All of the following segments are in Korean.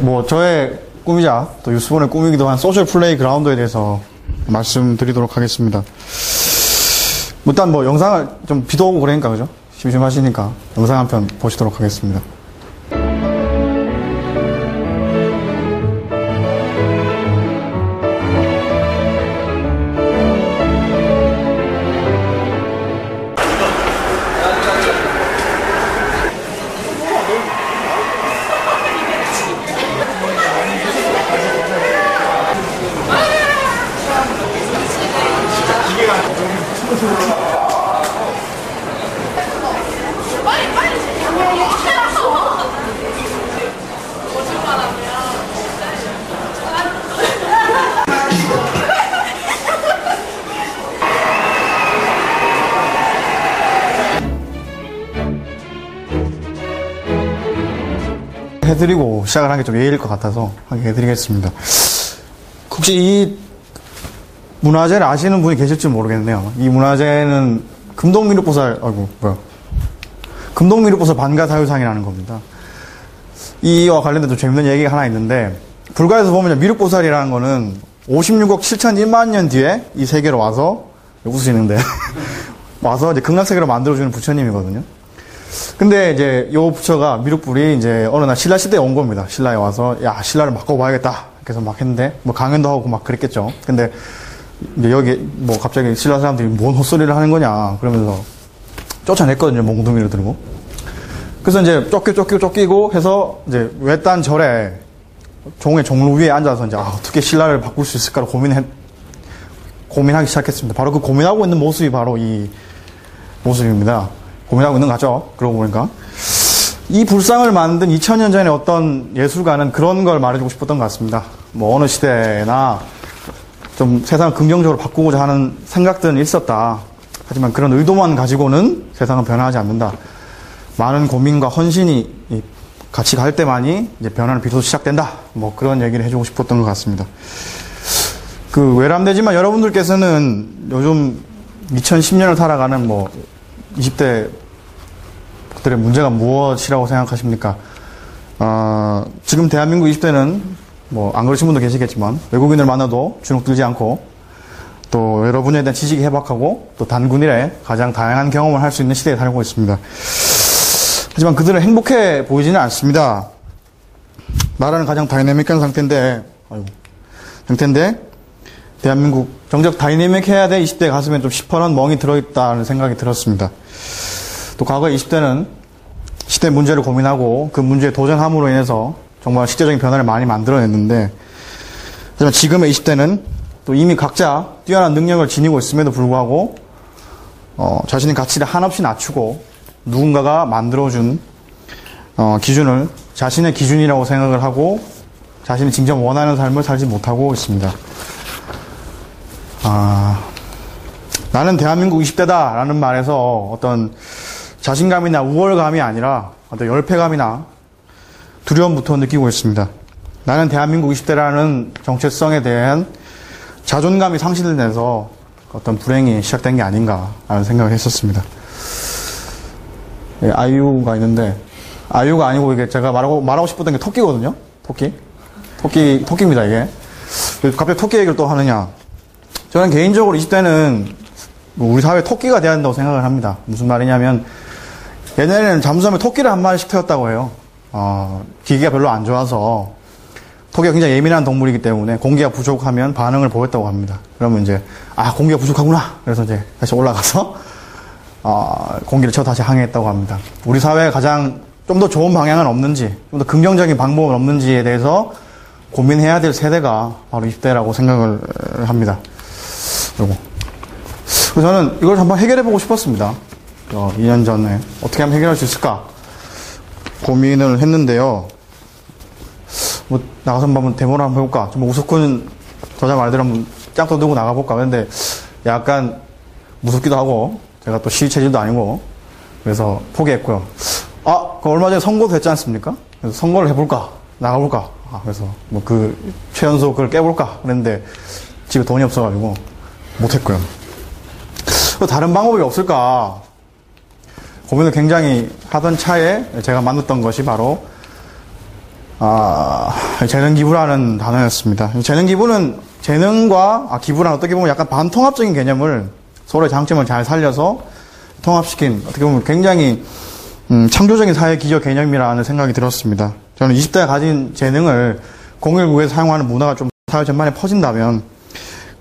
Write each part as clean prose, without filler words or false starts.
뭐 저의 꿈이자 또 유스본의 꿈이기도 한 소셜 플레이 그라운드에 대해서 말씀드리도록 하겠습니다. 일단 뭐 영상을 좀 비도 오고 그러니까 그죠? 심심하시니까 영상 한 편 보시도록 하겠습니다. 해드리고 시작을 하는 게 좀 예의일 것 같아서 하게 해드리겠습니다. 혹시 이 문화재를 아시는 분이 계실지 모르겠네요. 이 문화재는 금동미륵보살, 금동미륵보살 반가사유상이라는 겁니다. 이와 관련된 좀 재밌는 얘기가 하나 있는데, 불가에서 보면 미륵보살이라는 거는 56억 7천万년 뒤에 이 세계로 와서, 웃으시는데, 와서 이제 극락세계로 만들어주는 부처님이거든요. 근데 이제 요 부처가 미륵불이 이제 어느 날 신라 시대에 온 겁니다. 신라에 와서 야 신라를 바꿔봐야겠다. 그래서 막 했는데 뭐 강연도 하고 막 그랬겠죠. 근데 이제 여기 뭐 갑자기 신라 사람들이 뭔 헛소리를 하는 거냐 그러면서 쫓아냈거든요. 몽둥이를 들고. 그래서 이제 쫓기고 해서 이제 외딴 절에 종의 종루 위에 앉아서 이제 어떻게 신라를 바꿀 수 있을까를 고민하기 시작했습니다. 바로 그 고민하고 있는 모습이 바로 이 모습입니다. 고민하고 있는 거 같죠? 그러고 보니까. 이 불상을 만든 2000년 전에 어떤 예술가는 그런 걸 말해주고 싶었던 것 같습니다. 뭐 어느 시대나 좀 세상을 긍정적으로 바꾸고자 하는 생각들은 있었다. 하지만 그런 의도만 가지고는 세상은 변화하지 않는다. 많은 고민과 헌신이 같이 갈 때만이 이제 변화는 비로소 시작된다. 뭐 그런 얘기를 해주고 싶었던 것 같습니다. 그 외람되지만 여러분들께서는 요즘 2010년을 살아가는 뭐 20대 들의 문제가 무엇이라고 생각하십니까? 지금 대한민국 20대는 뭐 안 그러신 분도 계시겠지만 외국인을 만나도 주눅 들지 않고 또 여러분에 대한 지식이 해박하고 또 단군일에 가장 다양한 경험을 할 수 있는 시대에 살고 있습니다. 하지만 그들은 행복해 보이지는 않습니다. 나라는 가장 다이내믹한 상태인데 대한민국 정작 다이내믹해야 돼 20대 가슴에 좀 시퍼런 멍이 들어있다는 생각이 들었습니다. 또 과거 20대는 시대 문제를 고민하고 그 문제에 도전함으로 인해서 정말 시대적인 변화를 많이 만들어냈는데, 하지만 지금의 20대는 또 이미 각자 뛰어난 능력을 지니고 있음에도 불구하고 자신의 가치를 한없이 낮추고 누군가가 만들어준 기준을 자신의 기준이라고 생각을 하고 자신이 진정 원하는 삶을 살지 못하고 있습니다. 나는 대한민국 20대다 라는 말에서 어떤 자신감이나 우월감이 아니라 어떤 열패감이나 두려움부터 느끼고 있습니다. 나는 대한민국 20대라는 정체성에 대한 자존감이 상실돼서 어떤 불행이 시작된 게 아닌가 라는 생각을 했었습니다. 아이유가 있는데, 아이유가 아니고 이게 제가 말하고 싶었던 게 토끼거든요. 토끼입니다, 이게. 갑자기 토끼 얘기를 또 하느냐. 저는 개인적으로 20대는 우리 사회에 토끼가 돼야 한다고 생각을 합니다. 무슨 말이냐면, 예전에는 잠수하면 토끼를 한 마리씩 태웠다고 해요. 기계가 별로 안 좋아서, 토끼가 굉장히 예민한 동물이기 때문에 공기가 부족하면 반응을 보였다고 합니다. 그러면 이제, 공기가 부족하구나. 그래서 이제 다시 올라가서, 공기를 채워 다시 항해했다고 합니다. 우리 사회에 가장 좀 더 좋은 방향은 없는지, 좀 더 긍정적인 방법은 없는지에 대해서 고민해야 될 세대가 바로 20대라고 생각을 합니다. 그리고 저는 이걸 한번 해결해보고 싶었습니다. 2년 전에 어떻게 하면 해결할 수 있을까 고민을 했는데요. 뭐 나가서 한번 데모를 한번 해볼까? 좀 우스군 저자 말대로 한번 짱도 들고 나가볼까? 근데 약간 무섭기도 하고 제가 또 시위 체질도 아니고 그래서 포기했고요. 그 얼마 전에 선거도 됐지 않습니까? 그래서 선거를 해볼까? 나가볼까? 그래서 뭐 그 최연소 그걸 깨볼까? 그랬는데 집에 돈이 없어가지고 못했고요. 다른 방법이 없을까? 고민을 굉장히 하던 차에 제가 만났던 것이 바로 재능 기부라는 단어였습니다. 재능 기부는 재능과 기부란 어떻게 보면 약간 반통합적인 개념을 서로의 장점을 잘 살려서 통합시킨 어떻게 보면 굉장히 창조적인 사회 기여 개념이라는 생각이 들었습니다. 저는 20대가 가진 재능을 공일국에서 사용하는 문화가 좀 사회 전반에 퍼진다면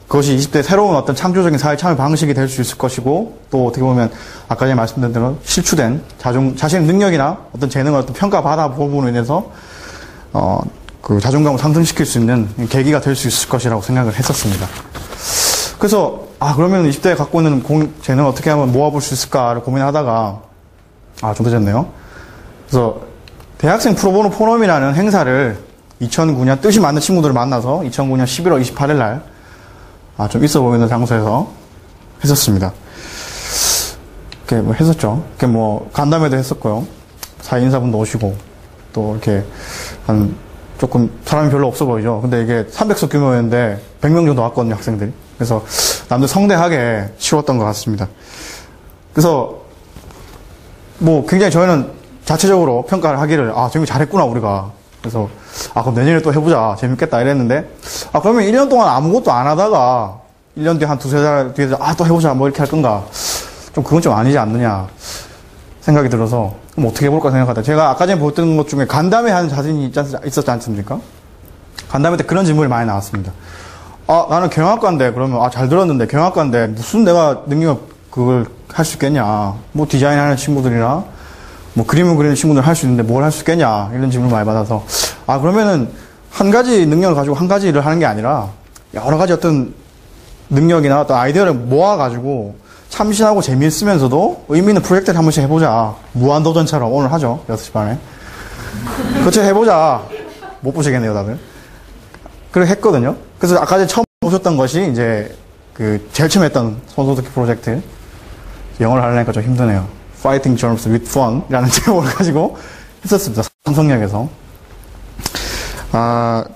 그것이 20대 새로운 어떤 창조적인 사회 참여 방식이 될 수 있을 것이고 또 어떻게 보면 아까 전에 말씀드린 대로 실추된 자신의 능력이나 어떤 재능을 어떤 평가받아 보므로 인해서 그 자존감을 상승시킬 수 있는 계기가 될 수 있을 것이라고 생각을 했었습니다. 그래서 그러면 20대에 갖고 있는 재능을 어떻게 하면 모아볼 수 있을까를 고민하다가 좀 늦었네요. 그래서 대학생 프로보노 포럼이라는 행사를 2009년 뜻이 맞는 친구들을 만나서 2009년 11월 28일 날 좀 있어 보이는 장소에서 했었습니다. 이렇게 뭐 했었죠. 이렇게 뭐 간담회도 했었고요. 사회인사분도 오시고 또 이렇게 조금 사람이 별로 없어 보이죠. 근데 이게 300석 규모였는데 100명 정도 왔거든요, 학생들이. 그래서 남들 성대하게 치렀던 것 같습니다. 그래서 뭐 굉장히 저희는 자체적으로 평가를 하기를 재밌게 잘했구나 우리가. 그래서 그럼 내년에 또 해보자 재밌겠다 이랬는데 그러면 1년 동안 아무것도 안 하다가 1년 뒤에 한 두세 달 뒤에 또 해보자 뭐 이렇게 할 건가 좀 그건 좀 아니지 않느냐 생각이 들어서 그럼 어떻게 해볼까 생각하다 제가 아까 전에 보였던 것 중에 간담회 하는 자신이 있었지 않습니까? 간담회 때 그런 질문이 많이 나왔습니다. 나는 경영학과인데 그러면 잘 들었는데 경영학과인데 무슨 내가 능력 그걸 할 수 있겠냐 뭐 디자인하는 친구들이나 뭐 그림을 그리는 친구들 할 수 있는데 뭘 할 수 있겠냐 이런 질문을 많이 받아서 그러면은 한 가지 능력을 가지고 한 가지 일을 하는 게 아니라 여러 가지 어떤 능력이나 어떤 아이디어를 모아가지고 참신하고 재미있으면서도 의미 있는 프로젝트를 한 번씩 해보자. 무한도전처럼 오늘 하죠. 6시 반에. 그렇죠. 해보자. 못 보시겠네요, 다들. 그렇게 했거든요. 그래서 아까 전에 처음 보셨던 것이 이제 제일 처음 했던 손소독기 프로젝트. 영어를 하려니까 좀 힘드네요. Fighting Germs with Fun 이라는 제목을 가지고 했었습니다. 삼성역에서.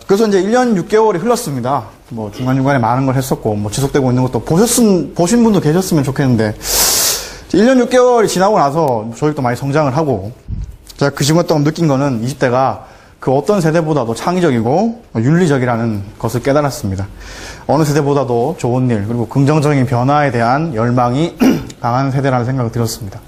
그래서 이제 1년 6개월이 흘렀습니다. 뭐 중간중간에 많은 걸 했었고, 뭐 지속되고 있는 것도 보신 분도 계셨으면 좋겠는데, 1년 6개월이 지나고 나서 저희도 많이 성장을 하고, 제가 그 시간 동안 느낀 거는 20대가 그 어떤 세대보다도 창의적이고 윤리적이라는 것을 깨달았습니다. 어느 세대보다도 좋은 일, 그리고 긍정적인 변화에 대한 열망이 강한 세대라는 생각이 들었습니다.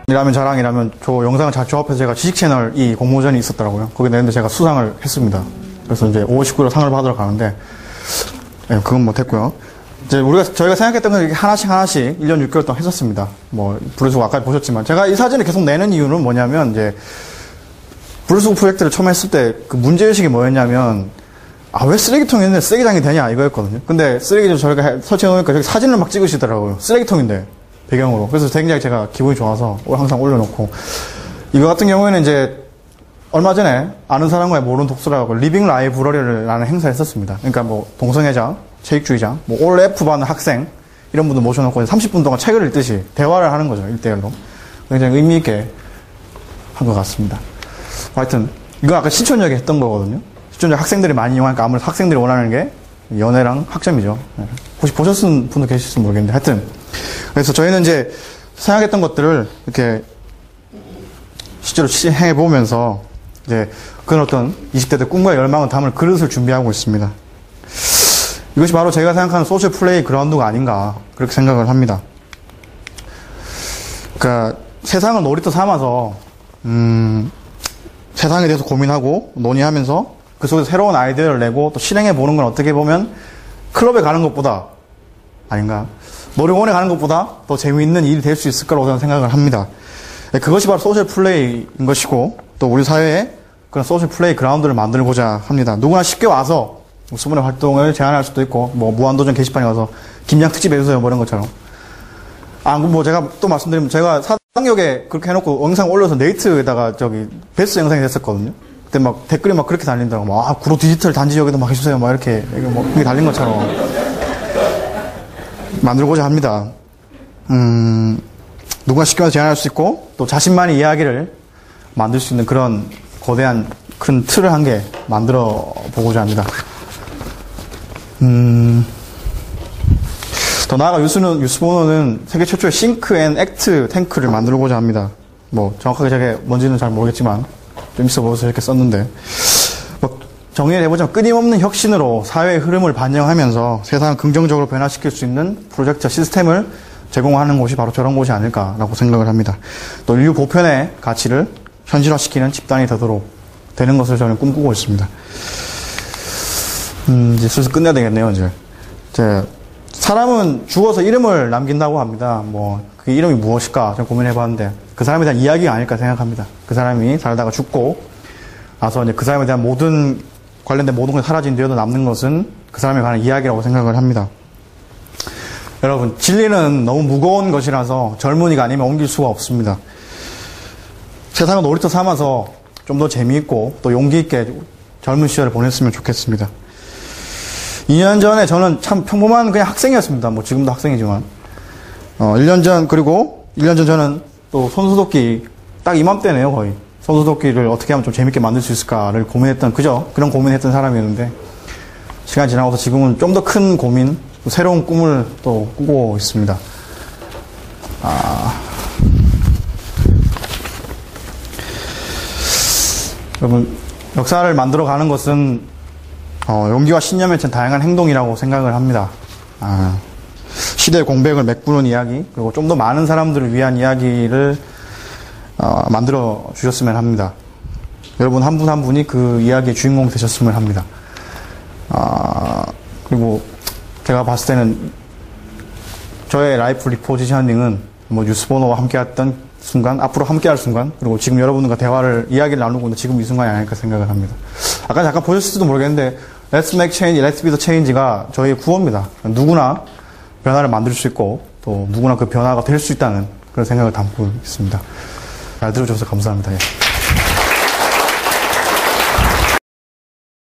이라면 자랑이라면 저 영상을 잘 조합해서 제가 지식 채널 이 공모전이 있었더라고요. 거기 내는데 제가 수상을 했습니다. 그래서 이제 5월 19일 상을 받으러 가는데, 네, 그건 못했고요. 이제 저희가 생각했던 건 이렇게 하나씩 1년 6개월 동안 했었습니다. 뭐, 브루스국 아까 보셨지만, 제가 이 사진을 계속 내는 이유는 뭐냐면, 이제, 브루스국 프로젝트를 처음 했을 때 그 문제의식이 뭐였냐면, 왜 쓰레기통이 있는데 쓰레기장이 되냐, 이거였거든요. 근데 쓰레기를 저희가 설치해놓으니까 저기 사진을 막 찍으시더라고요. 쓰레기통인데, 배경으로. 그래서 굉장히 제가 기분이 좋아서 항상 올려놓고. 이거 같은 경우에는 이제, 얼마 전에 아는 사람과의 모르는 독서라고 리빙 라이브러리라는 행사를 했었습니다. 그러니까 뭐 동성애자, 체육주의자, 뭐 올 F반 학생 이런 분들 모셔놓고 30분 동안 책을 읽듯이 대화를 하는 거죠. 1대1로. 굉장히 의미 있게 한 것 같습니다. 하여튼 이거 아까 시촌역에 했던 거거든요. 시촌역 학생들이 많이 이용하니까 아무래도 학생들이 원하는 게 연애랑 학점이죠. 혹시 보셨은 분도 계실지 모르겠는데 하여튼 그래서 저희는 이제 생각했던 것들을 이렇게 실제로 시행해보면서 이제 그런 어떤 20대들 꿈과 열망을 담을 그릇을 준비하고 있습니다. 이것이 바로 제가 생각하는 소셜 플레이 그라운드가 아닌가 그렇게 생각을 합니다. 그러니까 세상을 놀이터 삼아서 세상에 대해서 고민하고 논의하면서 그 속에서 새로운 아이디어를 내고 또 실행해보는 건 어떻게 보면 클럽에 가는 것보다 아닌가 놀이공원에 가는 것보다 더 재미있는 일이 될 수 있을 거라고 저는 생각을 합니다. 그것이 바로 소셜 플레이인 것이고 또 우리 사회에 그런 소셜 플레이 그라운드를 만들고자 합니다. 누구나 쉽게 와서 수문의 활동을 제안할 수도 있고 뭐 무한도전 게시판에 와서 김양 특집 해주세요 뭐 이런 것처럼 뭐 제가 또 말씀드리면 제가 사당역에 그렇게 해놓고 영상 올려서 네이트에다가 저기 베스트 영상이 됐었거든요. 그때 막 댓글이 막 그렇게 달린다고 막 구로 디지털 단지역에도 막 해주세요 막 이렇게 뭐 그게 달린 것처럼 만들고자 합니다. 누구나 쉽게 와서 제안할 수 있고 또 자신만의 이야기를 만들 수 있는 그런 거대한 큰 틀을 한 개 만들어 보고자 합니다. 더 나아가 유스보노는 세계 최초의 싱크 앤 액트 탱크를 만들고자 합니다. 뭐 정확하게 저게 뭔지는 잘 모르겠지만 좀 있어 보여서 이렇게 썼는데 뭐 정의를 해보자면 끊임없는 혁신으로 사회의 흐름을 반영하면서 세상을 긍정적으로 변화시킬 수 있는 프로젝트 시스템을 제공하는 곳이 바로 저런 곳이 아닐까라고 생각을 합니다. 또 인류 보편의 가치를 현실화시키는 집단이 되도록 되는 것을 저는 꿈꾸고 있습니다. 이제 슬슬 끝내야 되겠네요, 이제. 사람은 죽어서 이름을 남긴다고 합니다. 뭐, 그 이름이 무엇일까? 저는 고민해봤는데, 그 사람에 대한 이야기가 아닐까 생각합니다. 그 사람이 살다가 죽고, 나서 이제 그 사람에 대한 관련된 모든 것이 사라진 뒤에도 남는 것은 그 사람에 관한 이야기라고 생각을 합니다. 여러분, 진리는 너무 무거운 것이라서 젊은이가 아니면 옮길 수가 없습니다. 세상을 놀이터 삼아서 좀 더 재미있고 또 용기 있게 젊은 시절을 보냈으면 좋겠습니다. 2년 전에 저는 참 평범한 그냥 학생이었습니다. 뭐 지금도 학생이지만 1년 전 그리고 1년 전 저는 또 손소독기 딱 이맘때네요 거의 손소독기를 어떻게 하면 좀 재밌게 만들 수 있을까를 고민했던 그런 고민했던 사람이었는데 시간이 지나고서 지금은 좀 더 큰 고민 또 새로운 꿈을 또 꾸고 있습니다. 여러분 역사를 만들어가는 것은 용기와 신념에 찬 다양한 행동이라고 생각을 합니다. 시대의 공백을 메꾸는 이야기 그리고 좀 더 많은 사람들을 위한 이야기를 만들어 주셨으면 합니다. 여러분 한 분 한 분이 그 이야기의 주인공 되셨으면 합니다. 그리고 제가 봤을 때는 저의 라이프 리포지셔닝은 뭐 뉴스보노와 함께했던 순간, 앞으로 함께할 순간, 그리고 지금 여러분들과 이야기를 나누고 있는 지금 이 순간이 아닐까 생각을 합니다. 아까 잠깐 보셨을지도 모르겠는데 Let's make change, let's be the change가 저희의 구호입니다. 누구나 변화를 만들 수 있고 또 누구나 그 변화가 될 수 있다는 그런 생각을 담고 있습니다. 잘 들어주셔서 감사합니다. 예.